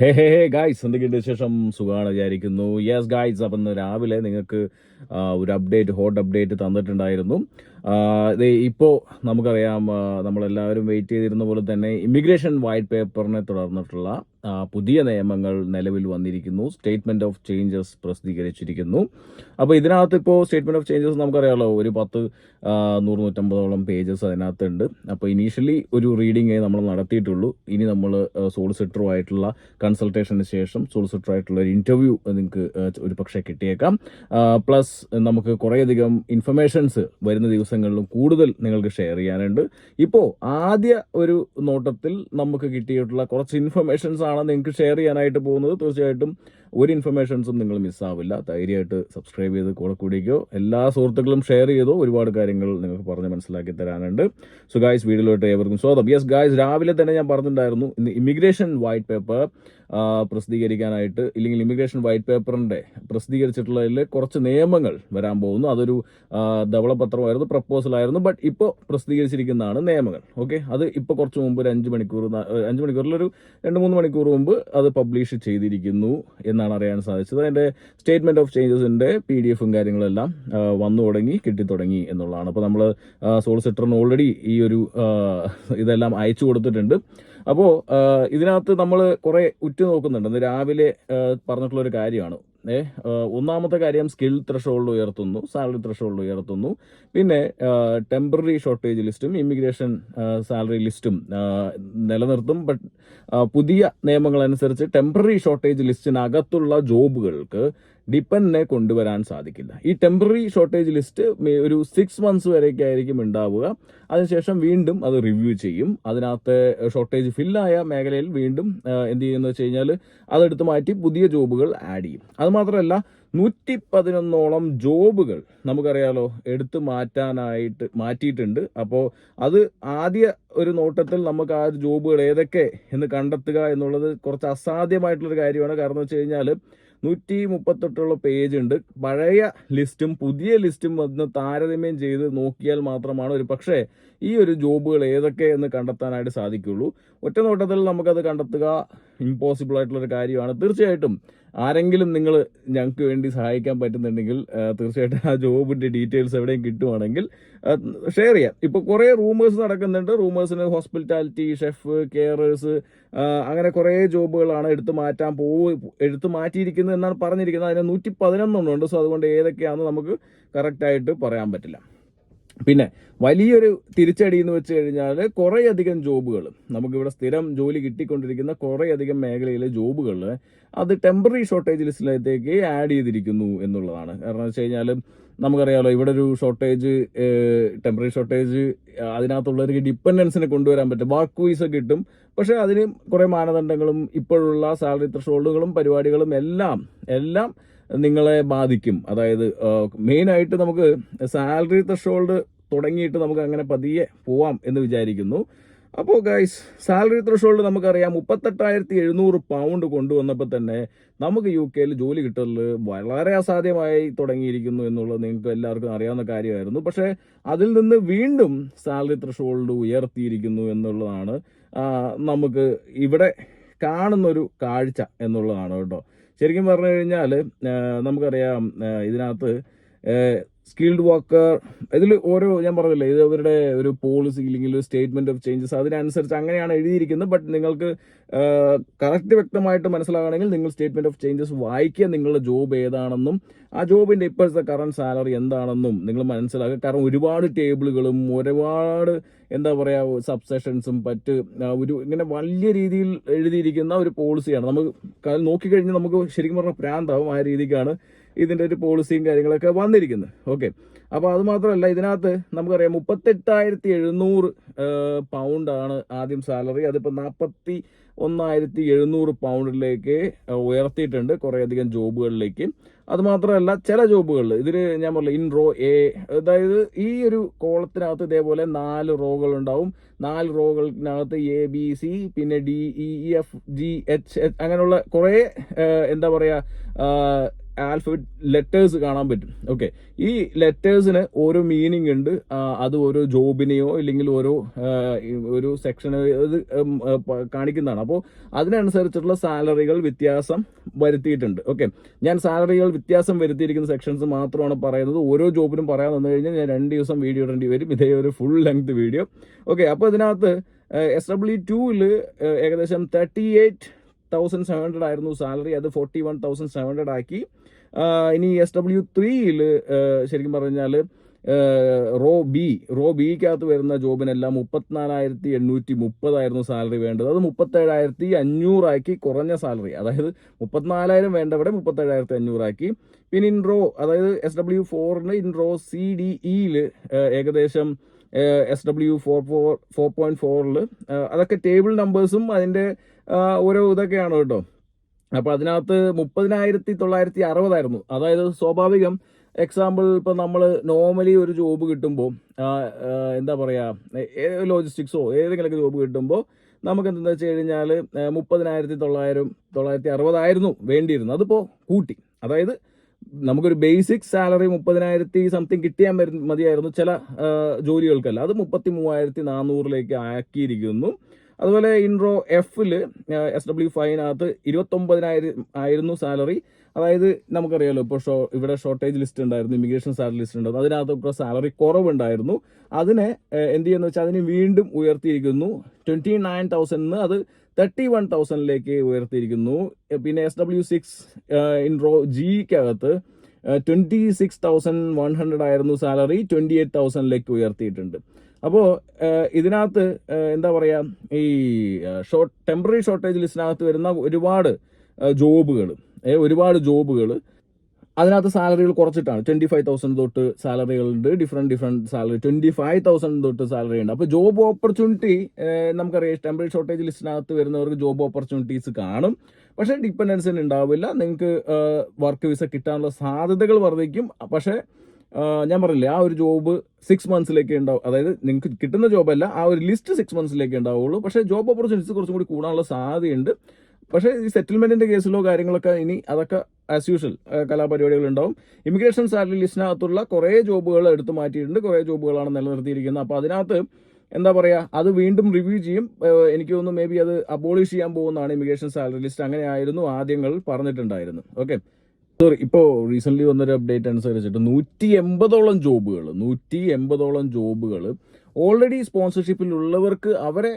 Guys, എന്തൊക്കെയുണ്ട് വിശേഷം? സുഖമാണ് വിചാരിക്കുന്നു. യെസ് ഗായ്സ്, അപ്പം ഇന്ന് രാവിലെ നിങ്ങൾക്ക് ഒരു ഹോട്ട് അപ്ഡേറ്റ് തന്നിട്ടുണ്ടായിരുന്നു. ഇപ്പോൾ നമുക്കറിയാം, നമ്മളെല്ലാവരും വെയിറ്റ് ചെയ്തിരുന്ന പോലെ തന്നെ ഇമിഗ്രേഷൻ വൈറ്റ് പേപ്പറിനെ തുടർന്നിട്ടുള്ള പുതിയ നിയമങ്ങൾ നിലവിൽ വന്നിരിക്കുന്നു. സ്റ്റേറ്റ്മെന്റ് ഓഫ് ചേഞ്ചസ് പ്രസിദ്ധീകരിച്ചിരിക്കുന്നു. അപ്പോൾ ഇതിനകത്ത് ഇപ്പോൾ സ്റ്റേറ്റ്മെന്റ് ഓഫ് ചേഞ്ചസ് നമുക്കറിയാമല്ലോ, ഒരു 150 പേജസ് അതിനകത്തുണ്ട്. അപ്പോൾ ഇനീഷ്യലി ഒരു റീഡിങ് നമ്മൾ നടത്തിയിട്ടുള്ളൂ. ഇനി നമ്മൾ സോളിസിറ്ററുമായിട്ടുള്ള കൺസൾട്ടേഷന് ശേഷം സോളിസിറ്ററായിട്ടുള്ള ഒരു ഇന്റർവ്യൂ നിങ്ങൾക്ക് ഒരു പക്ഷേ കിട്ടിയേക്കാം. പ്ലസ് നമുക്ക് കുറേയധികം ഇൻഫർമേഷൻസ് വരുന്ന ദിവസങ്ങളിലും കൂടുതൽ നിങ്ങൾക്ക് ഷെയർ ചെയ്യാനുണ്ട്. ഇപ്പോൾ ആദ്യ ഒരു നോട്ടത്തിൽ നമുക്ക് കിട്ടിയിട്ടുള്ള കുറച്ച് ഇൻഫർമേഷൻസ് ആണ് നിങ്ങൾക്ക് ഷെയർ ചെയ്യാനായിട്ട് പോകുന്നത്. തീർച്ചയായിട്ടും ഒരു ഇൻഫർമേഷൻസും നിങ്ങൾ മിസ്സാവില്ല. ധൈര്യമായിട്ട് സബ്സ്ക്രൈബ് ചെയ്ത് കൂടെ കൂടിക്കോ. എല്ലാ സുഹൃത്തുക്കളും ഷെയർ ചെയ്തോ. ഒരുപാട് കാര്യങ്ങൾ നിങ്ങൾക്ക് പറഞ്ഞ് മനസ്സിലാക്കി തരാനുണ്ട്. സോ ഗായ്സ്, വീഡിയോയിലോട്ട് ഏവർക്കും സ്വാഗതം. യെസ് ഗായ്സ്, രാവിലെ തന്നെ ഞാൻ പറഞ്ഞിട്ടുണ്ടായിരുന്നു ഇന്ന് ഇമിഗ്രേഷൻ വൈറ്റ് പേപ്പർ പ്രസിദ്ധീകരിക്കാനായിട്ട്, ഇല്ലെങ്കിൽ ഇമിഗ്രേഷൻ വൈറ്റ് പേപ്പറിന്റെ പ്രസിദ്ധീകരിച്ചിട്ടുള്ളതിൽ കുറച്ച് നിയമങ്ങൾ വരാൻ പോകുന്നു. അതൊരു ധവളപത്രമായിരുന്നു, പ്രപ്പോസലായിരുന്നു. ബട്ട് ഇപ്പോൾ പ്രസിദ്ധീകരിച്ചിരിക്കുന്നതാണ് നിയമങ്ങൾ. ഓക്കെ, അത് ഇപ്പോൾ കുറച്ച് മുമ്പ് ഒരു 5 മണിക്കൂറിലൊരു 2-3 മണിക്കൂർ മുമ്പ് അത് പബ്ലിഷ് ചെയ്തിരിക്കുന്നു എന്നാണ് അറിയാൻ സാധിച്ചത്. അതിന്റെ സ്റ്റേറ്റ്മെന്റ് ഓഫ് ചേഞ്ചസിന്റെ PDF കാര്യങ്ങളെല്ലാം വന്നു തുടങ്ങി, കിട്ടിത്തുടങ്ങി എന്നുള്ളതാണ്. അപ്പോൾ നമ്മൾ സോളിസിറ്ററിന് ഓൾറെഡി ഈ ഒരു ഇതെല്ലാം അയച്ചു കൊടുത്തിട്ടുണ്ട്. അപ്പോൾ ഇതിനകത്ത് നമ്മൾ കുറെ ഉറ്റുനോക്കുന്നുണ്ട്. ഇന്ന് രാവിലെ പറഞ്ഞിട്ടുള്ള ഒരു കാര്യമാണ്. ഒന്നാമത്തെ കാര്യം, സ്കിൽ ത്രഷോൾഡ് ഉയർത്തുന്നു, സാലറി ത്രഷോൾഡ് ഉയർത്തുന്നു. പിന്നെ ടെമ്പററി ഷോർട്ടേജ് ലിസ്റ്റും ഇമിഗ്രേഷൻ സാലറി ലിസ്റ്റും നിലനിർത്തും. ബട്ട് പുതിയ നിയമങ്ങൾ അനുസരിച്ച് ടെമ്പററി ഷോർട്ടേജ് ലിസ്റ്റിനകത്തുള്ള ജോബുകൾക്ക് ഡിപ്പെൻഡിനെ കൊണ്ടുവരാൻ സാധിക്കില്ല. ഈ ടെമ്പററി ഷോർട്ടേജ് ലിസ്റ്റ് ഒരു 6 months വരെയൊക്കെയായിരിക്കും ഉണ്ടാവുക. അതിനുശേഷം വീണ്ടും അത് റിവ്യൂ ചെയ്യും. അതിനകത്ത് ഷോർട്ടേജ് ഫില്ലായ മേഖലയിൽ വീണ്ടും എന്ത് ചെയ്യുന്നത് വെച്ച് കഴിഞ്ഞാൽ അതെടുത്ത് മാറ്റി പുതിയ ജോബുകൾ ആഡ് ചെയ്യും. അതുമാത്രമല്ല, 111ഓളം ജോബുകൾ നമുക്കറിയാലോ എടുത്ത് മാറ്റിയിട്ടുണ്ട്. അപ്പോൾ അത് ആദ്യ ഒരു നോട്ടത്തിൽ നമുക്ക് ആ ജോബുകൾ ഏതൊക്കെ എന്ന് കണ്ടെത്തുക എന്നുള്ളത് കുറച്ച് അസാധ്യമായിട്ടുള്ളൊരു കാര്യമാണ്. കാരണം വെച്ച് കഴിഞ്ഞാൽ 138 പേജ് ഉണ്ട്. പഴയ ലിസ്റ്റും പുതിയ ലിസ്റ്റും വന്ന് താരതമ്യം ചെയ്ത് നോക്കിയാൽ മാത്രമാണ് ഒരു പക്ഷേ ഈ ഒരു ജോബുകൾ ഏതൊക്കെ എന്ന് കണ്ടെത്താനായിട്ട് സാധിക്കുള്ളൂ. ഒറ്റ നോട്ടത്തിൽ നമുക്കത് കണ്ടെത്തുക ഇമ്പോസിബിൾ ആയിട്ടുള്ളൊരു കാര്യമാണ്. തീർച്ചയായിട്ടും ആരെങ്കിലും നിങ്ങൾ ഞങ്ങൾക്ക് വേണ്ടി സഹായിക്കാൻ പറ്റുന്നുണ്ടെങ്കിൽ തീർച്ചയായിട്ടും ആ ജോബിന്റെ ഡീറ്റെയിൽസ് എവിടെയും കിട്ടുവാണെങ്കിൽ ഷെയർ ചെയ്യാം. ഇപ്പോൾ കുറേ റൂമേഴ്സ് നടക്കുന്നുണ്ട്. റൂമേഴ്സിന് ഹോസ്പിറ്റാലിറ്റി, ഷെഫ്, കെയറേഴ്സ്, അങ്ങനെ കുറേ ജോബുകളാണ് എടുത്തു മാറ്റിയിരിക്കുന്നത് എന്നാണ് പറഞ്ഞിരിക്കുന്നത്. അതിന് 111 ഉണ്ട്. സോ അതുകൊണ്ട് ഏതൊക്കെയാണെന്ന് നമുക്ക് കറക്റ്റായിട്ട് പറയാൻ പറ്റില്ല. പിന്നെ വലിയൊരു തിരിച്ചടി എന്ന് വെച്ച് കഴിഞ്ഞാൽ കുറേയധികം ജോബുകൾ, നമുക്കിവിടെ സ്ഥിരം ജോലി കിട്ടിക്കൊണ്ടിരിക്കുന്ന കുറേയധികം മേഖലയിലെ ജോബുകൾ അത് ടെമ്പററി ഷോർട്ടേജ് ലിസ്റ്റിലേക്ക് ആഡ് ചെയ്തിരിക്കുന്നു എന്നുള്ളതാണ്. കാരണം വെച്ച് കഴിഞ്ഞാൽ നമുക്കറിയാമല്ലോ, ഇവിടെ ഒരു ഷോർട്ടേജ്, ടെമ്പററി ഷോർട്ടേജ്, അതിനകത്തുള്ളവർക്ക് ഡിപ്പെൻഡൻസിനെ കൊണ്ടുവരാൻ പറ്റും. വർക്ക് വീസ കിട്ടും. പക്ഷെ അതിന് കുറേ മാനദണ്ഡങ്ങളും ഇപ്പോഴുള്ള സാലറി ത്രഷോൾഡുകളും പരിപാടികളും എല്ലാം നിങ്ങളെ ബാധിക്കും. അതായത് മെയിനായിട്ട് നമുക്ക് സാലറി ത്രഷോൾഡ് തുടങ്ങിയിട്ട് നമുക്ക് അങ്ങനെ പതിയെ പോവാം എന്ന് വിചാരിക്കുന്നു. അപ്പോൾ ഗൈസ്, സാലറി ത്രഷോൾഡ് നമുക്കറിയാം 38,700 പൗണ്ട് കൊണ്ടുവന്നപ്പോൾ തന്നെ നമുക്ക് UK ജോലി കിട്ടൽ വളരെ അസാധ്യമായി തുടങ്ങിയിരിക്കുന്നു എന്നുള്ളത് നിങ്ങൾക്ക് എല്ലാവർക്കും അറിയാവുന്ന കാര്യമായിരുന്നു. പക്ഷേ അതിൽ നിന്ന് വീണ്ടും സാലറി ത്രഷോൾഡ് ഉയർത്തിയിരിക്കുന്നു എന്നുള്ളതാണ് നമുക്ക് ഇവിടെ കാണുന്നൊരു കാഴ്ച എന്നുള്ളതാണ് കേട്ടോ. ശരിക്കും പറഞ്ഞു കഴിഞ്ഞാൽ നമുക്കറിയാം, ഇതിനകത്ത് സ്കിൽഡ് വർക്കർ, ഇതിൽ ഞാൻ പറഞ്ഞില്ലേ, ഇത് അവരുടെ ഒരു പോളിസി ഇല്ലെങ്കിൽ ഒരു സ്റ്റേറ്റ്മെന്റ് ഓഫ് ചേഞ്ചസ് അതിനനുസരിച്ച് അങ്ങനെയാണ് എഴുതിയിരിക്കുന്നത്. ബട്ട് നിങ്ങൾക്ക് കറക്റ്റ് വ്യക്തമായിട്ട് മനസ്സിലാകണമെങ്കിൽ നിങ്ങൾ സ്റ്റേറ്റ്മെന്റ് ഓഫ് ചേഞ്ചസ് വായിക്കുക. നിങ്ങളുടെ ജോബ് ഏതാണെന്നും ആ ജോബിന്റെ ഇപ്പോഴത്തെ കറന്റ് സാലറി എന്താണെന്നും നിങ്ങൾ മനസ്സിലാക്കുക. കാരണം ഒരുപാട് ടേബിളുകളും ഒരുപാട് എന്താ പറയുക സബ്സെഷൻസും ഇങ്ങനെ വലിയ രീതിയിൽ എഴുതിയിരിക്കുന്ന ഒരു പോളിസിയാണ്. നമുക്ക് നോക്കിക്കഴിഞ്ഞാൽ നമുക്ക് ശരിക്കും പറഞ്ഞാൽ പ്രാന്താവും. ആ രീതിക്കാണ് ഇതിന്റെ ഒരു പോളിസിയും കാര്യങ്ങളൊക്കെ വന്നിരിക്കുന്നത്. ഓക്കെ, അപ്പോൾ അത് മാത്രമല്ല, ഇതിനകത്ത് നമുക്കറിയാം 38,700 പൗണ്ടാണ് ആദ്യം സാലറി. അതിപ്പോൾ 41,700 പൗണ്ടിലേക്ക് ഉയർത്തിയിട്ടുണ്ട് കുറേയധികം ജോബുകളിലേക്ക്. അതുമാത്രമല്ല, ചില ജോബുകളിൽ ഇതിൽ ഞാൻ പറഞ്ഞില്ല, ഇൻ റോ എ, അതായത് ഈ ഒരു കോളത്തിനകത്ത് ഇതേപോലെ 4 റോകൾ ഉണ്ടാവും. 4 റോകൾക്കകത്ത് ABC, പിന്നെ DEFGH അങ്ങനെയുള്ള കുറേ എന്താ പറയുക ആൽഫബറ്റ് ലെറ്റേഴ്സ് കാണാൻ പറ്റും. ഓക്കെ, ഈ ലെറ്റേഴ്സിന് ഓരോ മീനിങ് ഉണ്ട്. അത് ഓരോ ജോബിനെയോ ഇല്ലെങ്കിൽ ഒരു സെക്ഷനെ ഇത് കാണിക്കുന്നതാണ്. അപ്പോൾ അതിനനുസരിച്ചുള്ള സാലറികൾ വ്യത്യാസം വരുത്തിയിട്ടുണ്ട്. ഓക്കെ, ഞാൻ സാലറികൾ വ്യത്യാസം വരുത്തിയിരിക്കുന്ന സെക്ഷൻസ് മാത്രമാണ് പറയുന്നത്. ഓരോ ജോബിനും പറയാൻ വന്നു കഴിഞ്ഞാൽ ഞാൻ 2 ദിവസം വീഡിയോ ഇടേണ്ടി വരും. ഇതേ ഒരു ഫുൾ ലെങ്ത് വീഡിയോ. ഓക്കെ, അപ്പോൾ ഇതിനകത്ത് SW2 ഏകദേശം 38,700 ആയിരുന്നു സാലറി. അത് 41,700 ആക്കി. ഇനി SW3 ശരിക്കും പറഞ്ഞാൽ റോ ബിക്കകത്ത് വരുന്ന ജോബിനെല്ലാം 34,830 ആയിരുന്നു സാലറി വേണ്ടത്. അത് 37,500 ആക്കി, കുറഞ്ഞ സാലറി. അതായത് 34,000 വേണ്ടവിടെ 37,500 ആക്കി. പിന്നെ ഇൻറോ, അതായത് SW4 ഇൻറോ CDE ഏകദേശം SW4.4 അതൊക്കെ ടേബിൾ നമ്പേഴ്സും അതിൻ്റെ ഓരോ ഇതൊക്കെയാണ് കേട്ടോ. അപ്പോൾ അതിനകത്ത് 30,960 ആയിരുന്നു. അതായത് സ്വാഭാവികം എക്സാമ്പിൾ ഇപ്പം നമ്മൾ നോർമലി ഒരു ജോബ് കിട്ടുമ്പോൾ എന്താ പറയുക, ലോജിസ്റ്റിക്സോ ഏതെങ്കിലുമൊക്കെ ജോബ് കിട്ടുമ്പോൾ നമുക്ക് എന്താണെന്ന് വെച്ച് കഴിഞ്ഞാൽ 30,960 ആയിരുന്നു വേണ്ടിയിരുന്നത്. അതിപ്പോൾ കൂട്ടി. അതായത് നമുക്കൊരു ബേസിക് സാലറി 30,000 സംതിങ് കിട്ടിയാൽ മതിയായിരുന്നു ചില ജോലികൾക്കല്ല. അത് 33,400 ആക്കിയിരിക്കുന്നു. അതുപോലെ ഇൻറോ F SW5 29,000 ആയിരുന്നു സാലറി. അതായത് നമുക്കറിയാലോ, ഇപ്പോൾ ഇവിടെ ഷോർട്ടേജ് ലിസ്റ്റ് ഉണ്ടായിരുന്നു, ഇമിഗ്രേഷൻ സാലറി ലിസ്റ്റ് ഉണ്ടായിരുന്നു. അതിനകത്തൊക്കെ സാലറി കുറവുണ്ടായിരുന്നു. അതിനെ എന്ത് ചെയ്യുന്നു വെച്ചാൽ അതിന് വീണ്ടും ഉയർത്തിയിരിക്കുന്നു. 29,000 അത് 31,000 ഉയർത്തിയിരിക്കുന്നു. പിന്നെ SW6 ഇൻറോ Gക്കകത്ത് 26,100 ആയിരുന്നു സാലറി, 28,000 ഉയർത്തിയിട്ടുണ്ട്. അപ്പോൾ ഇതിനകത്ത് എന്താ പറയുക, ഈ ടെമ്പററി ഷോർട്ടേജ് ലിസ്റ്റിനകത്ത് വരുന്ന ഒരുപാട് ജോബുകൾ അതിനകത്ത് സാലറികൾ കുറച്ചിട്ടാണ്. 25,000 തൊട്ട് സാലറികളുണ്ട്, ഡിഫറെൻറ്റ് സാലറി. 25,000 തൊട്ട് സാലറി ഉണ്ട്. അപ്പോൾ ജോബ് ഓപ്പർച്യൂണിറ്റി നമുക്കറിയാം, ടെമ്പററി ഷോർട്ടേജ് ലിസ്റ്റിനകത്ത് വരുന്നവർക്ക് ജോബ് ഓപ്പർച്യൂണിറ്റീസ് കാണും. പക്ഷേ ഡിപ്പെൻഡൻസിന് ഉണ്ടാവില്ല. നിങ്ങൾക്ക് വർക്ക് വിസ കിട്ടാനുള്ള സാധ്യതകൾ വർദ്ധിക്കും. പക്ഷേ ഞാൻ പറഞ്ഞില്ലേ, ആ ഒരു ജോബ് 6 മന്ത്സിലേക്ക് ഉണ്ടാവും. അതായത് നിങ്ങൾക്ക് കിട്ടുന്ന ജോബല്ല, ആ ഒരു ലിസ്റ്റ് 6 മന്ത്സിലേക്ക് ഉണ്ടാവുള്ളൂ. പക്ഷേ ജോബ് ഓപ്പർച്യൂണിറ്റീസ് കുറച്ചും കൂടി കൂടാനുള്ള സാധ്യതയുണ്ട്. പക്ഷേ ഈ സെറ്റിൽമെന്റിന്റെ കേസിലോ കാര്യങ്ങളൊക്കെ ഇനി അതൊക്കെ ആസ് യൂഷ്വൽ കലാപരിപാടികൾ ഉണ്ടാവും. ഇമിഗ്രേഷൻ സാലറി ലിസ്റ്റിനകത്തുള്ള കുറേ ജോബുകൾ എടുത്തു മാറ്റിയിട്ടുണ്ട്, കുറേ ജോബുകളാണ് നിലനിർത്തിയിരിക്കുന്നത്. അപ്പോൾ അതിനകത്ത് എന്താ പറയുക, അത് വീണ്ടും റിവ്യൂ ചെയ്യും. എനിക്ക് തോന്നുന്നു മേ ബി അത് അബോളിഷ് ചെയ്യാൻ പോകുന്നതാണ് ഇമിഗ്രേഷൻ സാലറി ലിസ്റ്റ്. അങ്ങനെയായിരുന്നു ആദ്യങ്ങൾ പറഞ്ഞിട്ടുണ്ടായിരുന്നു. ഓക്കെ, ഇപ്പോൾ റീസെന്റ് വന്നൊരു അപ്ഡേറ്റ് അനുസരിച്ചിട്ട് 180ഓളം ജോബുകൾ ഓൾറെഡി സ്പോൺസർഷിപ്പിൽ ഉള്ളവർക്ക് അവരെ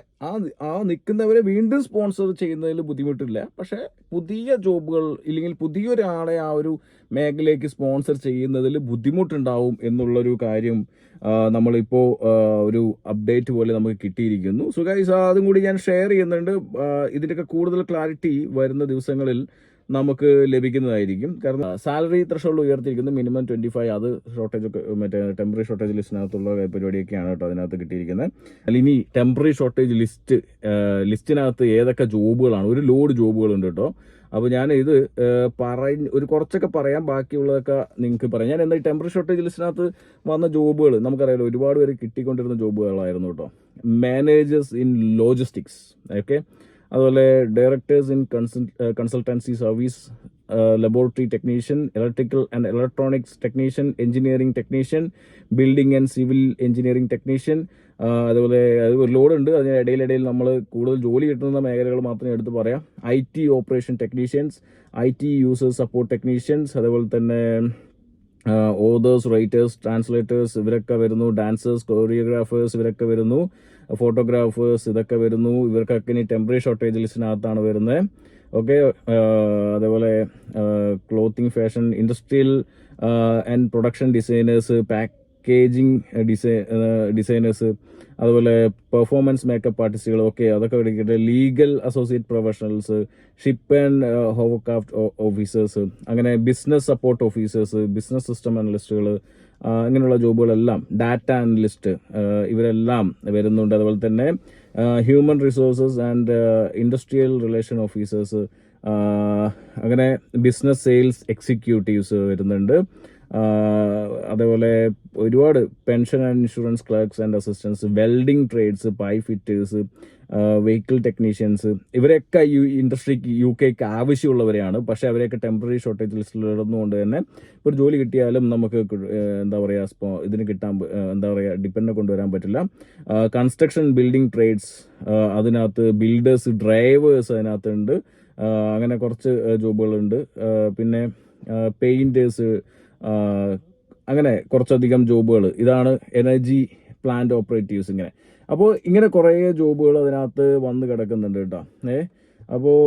ആ നിൽക്കുന്നവരെ വീണ്ടും സ്പോൺസർ ചെയ്യുന്നതിൽ ബുദ്ധിമുട്ടില്ല. പക്ഷേ പുതിയ ജോബുകൾ ഇല്ലെങ്കിൽ പുതിയൊരാളെ ആ ഒരു മേഖലയ്ക്ക് സ്പോൺസർ ചെയ്യുന്നതിൽ ബുദ്ധിമുട്ടുണ്ടാവും എന്നുള്ളൊരു കാര്യം നമ്മളിപ്പോൾ ഒരു അപ്ഡേറ്റ് പോലെ നമുക്ക് കിട്ടിയിരിക്കുന്നു. സോ ഗൈസ്, അതും കൂടി ഞാൻ ഷെയർ ചെയ്യുന്നുണ്ട്. ഇതിൻ്റെയൊക്കെ കൂടുതൽ ക്ലാരിറ്റി വരുന്ന ദിവസങ്ങളിൽ നമുക്ക് ലഭിക്കുന്നതായിരിക്കും. കാരണം സാലറി ത്രഷോൾഡ് ഉയർത്തിയിരിക്കുന്നു, മിനിമം 25. അത് ഷോർട്ടേജ് ഒക്കെ മറ്റേ ടെമ്പററി ഷോർട്ടേജ് ലിസ്റ്റിനകത്തുള്ള പരിപാടിയൊക്കെയാണ് കേട്ടോ അതിനകത്ത് കിട്ടിയിരിക്കുന്നത്. അല്ല, ഇനി ടെമ്പററി ഷോർട്ടേജ് ലിസ്റ്റിനകത്ത് ഏതൊക്കെ ജോബുകളാണ്, ഒരു ലോഡ് ജോബുകളുണ്ട് കേട്ടോ. അപ്പോൾ ഞാൻ ഇത് ഒരു കുറച്ചൊക്കെ പറയാം, ബാക്കിയുള്ളതൊക്കെ നിങ്ങൾക്ക് പറയാം. ഞാൻ എന്താ ഈ ടെമ്പററി ഷോർട്ടേജ് ലിസ്റ്റിനകത്ത് വന്ന ജോബുകൾ നമുക്കറിയാലോ, ഒരുപാട് പേര് കിട്ടിക്കൊണ്ടിരുന്ന ജോബുകളായിരുന്നു കേട്ടോ. മാനേജേഴ്സ് ഇൻ ലോജിസ്റ്റിക്സ്, ഓക്കെ, അതുപോലെ directors in consultancy service, laboratory technician, electrical and electronics technician, engineering technician, building and civil engineering technician. അതുപോലെ അത് ഒരു ലോഡുണ്ട്. അതിന് ഇടയിലിടയിൽ നമ്മൾ കൂടുതൽ ജോലി കിട്ടുന്ന മേഖലകൾ മാത്രമേ എടുത്ത് പറയാം. IT operation technicians, IT users support technicians, അതുപോലെ തന്നെ ഓതേഴ്സ്, റൈറ്റേഴ്സ്, ട്രാൻസ്ലേറ്റേഴ്സ് ഇവരൊക്കെ വരുന്നു. ഡാൻസേഴ്സ്, കൊറിയോഗ്രാഫേഴ്സ് ഇവരൊക്കെ വരുന്നു. ഫോട്ടോഗ്രാഫേഴ്സ് ഇതൊക്കെ വരുന്നു. ഇവർക്കൊക്കെ ഇനി ടെമ്പററി ഷോർട്ടേജ് ലിസ്റ്റിനകത്താണ് വരുന്നത്. ഓക്കെ, അതേപോലെ clothing, fashion, industrial and production designers, packaging designers, അതുപോലെ പെർഫോമൻസ് മേക്കപ്പ് ആർട്ടിസ്റ്റുകൾ, ഓക്കെ, അതൊക്കെ എടുക്കട്ടെ. Legal associate professionals, ship and hovercraft officers, അങ്ങനെ business support officers, business system അനലിസ്റ്റുകൾ, ഇങ്ങനെയുള്ള ജോബുകളെല്ലാം, ഡാറ്റ അനലിസ്റ്റ് ഇവരെല്ലാം വരുന്നുണ്ട്. അതുപോലെ തന്നെ human resources and industrial relation officers, അങ്ങനെ ബിസിനസ് സെയിൽസ് എക്സിക്യൂട്ടീവ്സ് വരുന്നുണ്ട്. അതേപോലെ ഒരുപാട് pension and insurance clerks and assistance, welding trades, pipe fitters, vehicle technicians, ഇവരെയൊക്കെ ഇൻഡസ്ട്രിക്ക് UK ആവശ്യമുള്ളവരെയാണ്. പക്ഷേ അവരെയൊക്കെ ടെമ്പററി ഷോർട്ടേജ് ലിസ്റ്റിൽ ഇടുന്നതുകൊണ്ട് തന്നെ ഇപ്പോൾ ഒരു ജോലി കിട്ടിയാലും നമുക്ക് എന്താ പറയുക ഇതിന് കിട്ടാൻ എന്താ പറയുക ഡിപ്പെൻഡ് കൊണ്ടുവരാൻ പറ്റില്ല. കൺസ്ട്രക്ഷൻ ബിൽഡിംഗ് ട്രേഡ്സ്, അതിനകത്ത് ബിൽഡേഴ്സ്, ഡ്രൈവേഴ്സ് അതിനകത്തുണ്ട്. അങ്ങനെ കുറച്ച് ജോബുകളുണ്ട്. പിന്നെ പെയിൻറ്റേഴ്സ്, അങ്ങനെ കുറച്ചധികം ജോബുകൾ. ഇതാണ് എനർജി പ്ലാന്റ് ഓപ്പറേറ്റീവ്സ്. അപ്പോൾ ഇങ്ങനെ കുറേ ജോബുകൾ അതിനകത്ത് വന്ന് കിടക്കുന്നുണ്ട് കേട്ടോ. അപ്പോൾ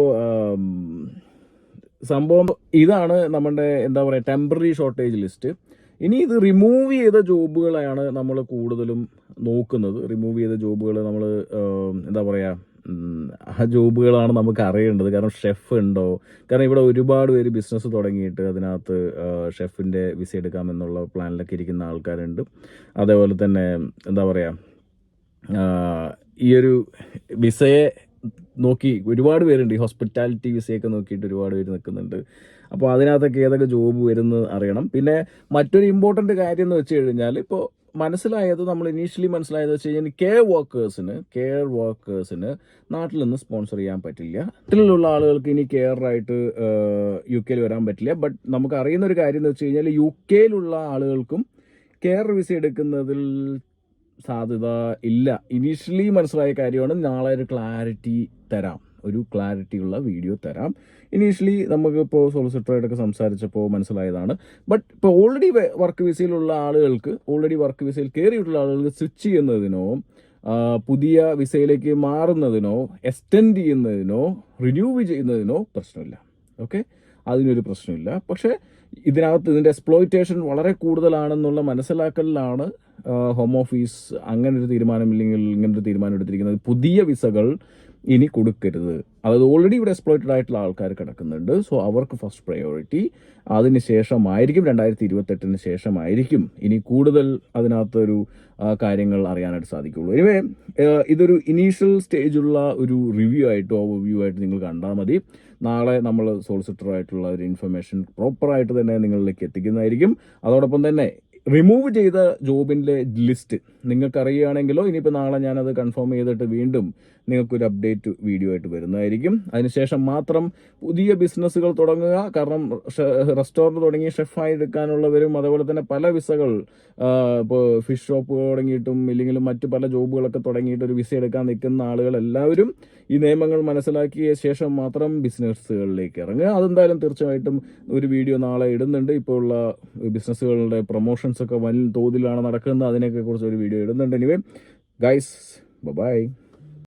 സംഭവം ഇതാണ് നമ്മുടെ എന്താ പറയുക ടെമ്പററി ഷോർട്ടേജ് ലിസ്റ്റ്. ഇനി ഇത് റിമൂവ് ചെയ്ത ജോബുകളാണ് നമ്മൾ കൂടുതലും നോക്കുന്നത്. റിമൂവ് ചെയ്ത ജോബുകൾ നമ്മൾ എന്താ പറയുക ആ ജോബുകളാണ് നമുക്ക് അറിയേണ്ടത്. കാരണം ഷെഫ് ഉണ്ടോ, കാരണം ഇവിടെ ഒരുപാട് പേര് ബിസിനസ് തുടങ്ങിയിട്ട് അതിനകത്ത് ഷെഫിൻ്റെ വിസ എടുക്കാമെന്നുള്ള പ്ലാനിലൊക്കെ ഇരിക്കുന്ന ആൾക്കാരുണ്ട്. അതേപോലെ തന്നെ എന്താ പറയുക ഈ ഒരു വിസയെ നോക്കി ഒരുപാട് പേരുണ്ട്. ഈ ഹോസ്പിറ്റാലിറ്റി വിസയൊക്കെ നോക്കിയിട്ട് ഒരുപാട് പേര് നിൽക്കുന്നുണ്ട്. അപ്പോൾ അതിനകത്തൊക്കെ ഏതൊക്കെ ജോബ് വരുന്നത് അറിയണം. പിന്നെ മറ്റൊരു ഇമ്പോർട്ടൻ്റ് കാര്യം എന്ന് വെച്ച് കഴിഞ്ഞാൽ, ഇപ്പോൾ മനസ്സിലായത്, നമ്മൾ ഇനീഷ്യലി മനസ്സിലായത് വെച്ച് കഴിഞ്ഞാൽ കെയർ വർക്കേഴ്സിന് നാട്ടിൽ നിന്ന് സ്പോൺസർ ചെയ്യാൻ പറ്റില്ല. നാട്ടിലുള്ള ആളുകൾക്ക് ഇനി കെയറായിട്ട് UK വരാൻ പറ്റില്ല. ബട്ട് നമുക്ക് അറിയുന്ന ഒരു കാര്യം എന്ന് വെച്ച് കഴിഞ്ഞാൽ UK ആളുകൾക്കും കെയർ വിസ എടുക്കുന്നതിൽ സാധ്യത ഇല്ല. ഇനീഷ്യലി മനസ്സിലായ കാര്യമാണ്. നാളെ ഒരു ക്ലാരിറ്റിയുള്ള വീഡിയോ തരാം. ഇനീഷ്യലി നമുക്കിപ്പോൾ സോളിസിറ്ററായിട്ടൊക്കെ സംസാരിച്ചപ്പോൾ മനസ്സിലായതാണ്. ബട്ട് ഇപ്പോൾ ഓൾറെഡി വർക്ക് വിസയിലുള്ള ആളുകൾക്ക്, ഓൾറെഡി വർക്ക് വിസയിൽ കയറിയിട്ടുള്ള ആളുകൾക്ക് സ്വിച്ച് ചെയ്യുന്നതിനോ പുതിയ വിസയിലേക്ക് മാറുന്നതിനോ എക്സ്റ്റെൻഡ് ചെയ്യുന്നതിനോ റിന്യൂവ് ചെയ്യുന്നതിനോ പ്രശ്നമില്ല. ഓക്കെ, അതിനൊരു പ്രശ്നമില്ല. പക്ഷേ ഇതിനകത്ത് ഇതിൻ്റെ എക്സ്പ്ലോയിറ്റേഷൻ വളരെ കൂടുതലാണെന്നുള്ള മനസ്സിലാക്കലിലാണ് ഹോം ഓഫീസ് അങ്ങനൊരു തീരുമാനമില്ലെങ്കിൽ ഇങ്ങനൊരു തീരുമാനം എടുത്തിരിക്കുന്നത്. പുതിയ വിസകൾ ഇനി കൊടുക്കരുത്. അതായത് ഓൾറെഡി ഇവിടെ എക്സ്പ്ലോയിറ്റഡ് ആയിട്ടുള്ള ആൾക്കാർ കിടക്കുന്നുണ്ട്. സോ അവർക്ക് ഫസ്റ്റ് പ്രയോറിറ്റി. അതിന് ശേഷമായിരിക്കും 2028 ശേഷമായിരിക്കും ഇനി കൂടുതൽ അതിനകത്തൊരു കാര്യങ്ങൾ അറിയാനായിട്ട് സാധിക്കുള്ളൂ. എനിവേ, ഇതൊരു ഇനീഷ്യൽ സ്റ്റേജുള്ള ഒരു റിവ്യൂ ആയിട്ട്, ഓവർവ്യൂ ആയിട്ട് നിങ്ങൾ കണ്ടാൽ മതി. നാളെ നമ്മൾ സോളിസിറ്ററായിട്ടുള്ള ഒരു ഇൻഫർമേഷൻ പ്രോപ്പറായിട്ട് തന്നെ നിങ്ങളിലേക്ക് എത്തിക്കുന്നതായിരിക്കും. അതോടൊപ്പം തന്നെ റിമൂവ് ചെയ്ത ജോബിൻ്റെ ലിസ്റ്റ് നിങ്ങൾക്ക് അറിയുകയാണെങ്കിലോ, ഇനിയിപ്പോൾ നാളെ ഞാനത് കൺഫേം ചെയ്തിട്ട് വീണ്ടും നിങ്ങൾക്കൊരു അപ്ഡേറ്റ് വീഡിയോ ആയിട്ട് വരുന്നതായിരിക്കും. അതിനുശേഷം മാത്രം പുതിയ ബിസിനസ്സുകൾ തുടങ്ങുക. കാരണം റെസ്റ്റോറൻറ്റ് തുടങ്ങി ഷെഫായി എടുക്കാനുള്ളവരും, അതേപോലെ തന്നെ പല വിസകൾ, ഇപ്പോൾ ഫിഷ് ഷോപ്പ് തുടങ്ങിയിട്ടും ഇല്ലെങ്കിലും മറ്റു പല ജോബുകളൊക്കെ തുടങ്ങിയിട്ട് ഒരു വിസ എടുക്കാൻ നിൽക്കുന്ന ആളുകൾ എല്ലാവരും ഈ നിയമങ്ങൾ മനസ്സിലാക്കിയ ശേഷം മാത്രം ബിസിനസ്സുകളിലേക്ക് ഇറങ്ങുക. അതെന്തായാലും തീർച്ചയായിട്ടും ഒരു വീഡിയോ നാളെ ഇടുന്നുണ്ട്. ഇപ്പോൾ ഉള്ള ബിസിനസ്സുകളുടെ പ്രൊമോഷൻസ് ഒക്കെ വൻ തോതിലാണ് നടക്കുന്നത്. അതിനെയൊക്കെ കുറിച്ച് ഒരു വീഡിയോ ഇടുന്നുണ്ട്. Anyway guys, by.